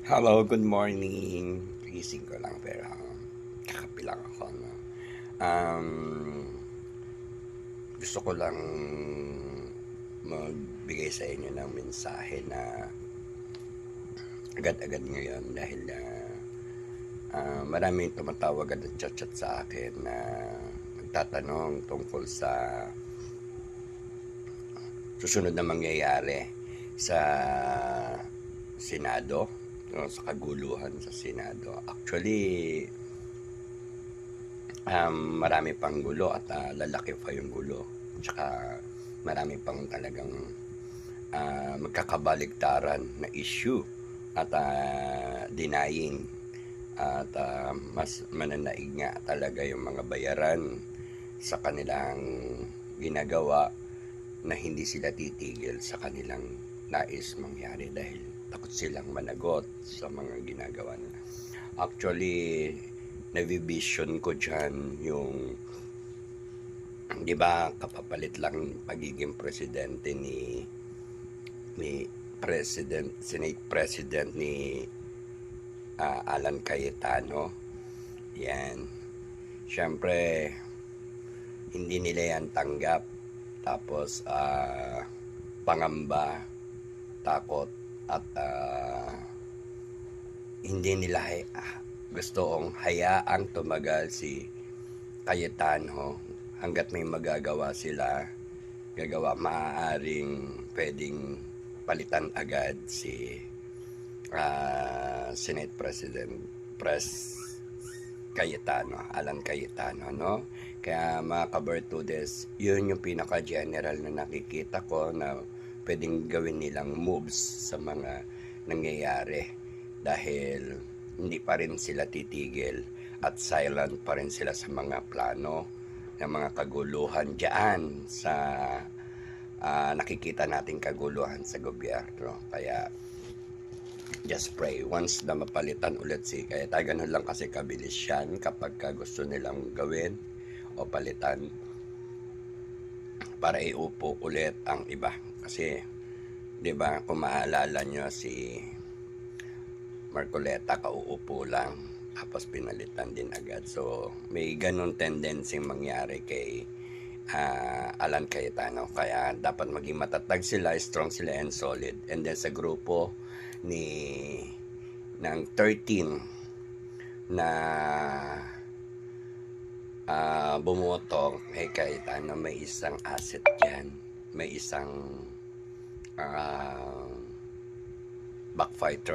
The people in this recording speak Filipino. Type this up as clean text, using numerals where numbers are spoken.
Hello, good morning. Gising ko lang pero kakape lang ako, no? Um, Gusto ko lang magbigay sa inyo ng mensahe na agad-agad ngayon dahil maraming tumatawag at chat-chat sa akin na magtatanong tungkol sa susunod na mangyayari sa Senado, no, sa kaguluhan sa Senado. Actually, marami pang gulo at lalaki pa yung gulo. Tsaka marami pang talagang magkakabaligtaran na issue at denying at mas mananaig nga talaga yung mga bayaran sa kanilang ginagawa na hindi sila titigil sa kanilang nais mangyari dahil takot silang managot sa mga ginagawa nila. Actually, navivision ko dyan yung, di ba, kapapalit lang pagiging presidente ni Senate President ni Alan Cayetano. Yan. Siyempre, hindi nila yan tanggap. Tapos, pangamba, takot, at hindi nila gustong hayaang tumagal si Cayetano hanggat may magagawa sila maaaring pwedeng palitan agad si Senate President Cayetano, Alan Cayetano, no? Kaya mga kabertudes, yun yung pinaka-general na nakikita ko na pwedeng gawin nilang moves sa mga nangyayari dahil hindi pa rin sila titigil at silent pa rin sila sa mga plano ng mga kaguluhan dyan sa nakikita nating kaguluhan sa gobyerno. Kaya just pray once na mapalitan ulit si kaya tayo ganun lang kasi kabilis yan kapag gusto nilang gawin o palitan para iupo ulit ang iba. Kasi 'di ba, kung maalala nyo si Marcoleta kauupo lang tapos pinalitan din agad. So may ganun tendency mangyari kay Alan Cayetano. Kaya dapat maging matatag sila, strong sila and solid. And then sa grupo ng 13 na bumoto kay Cayetano, may isang asset dyan. May isang backfighter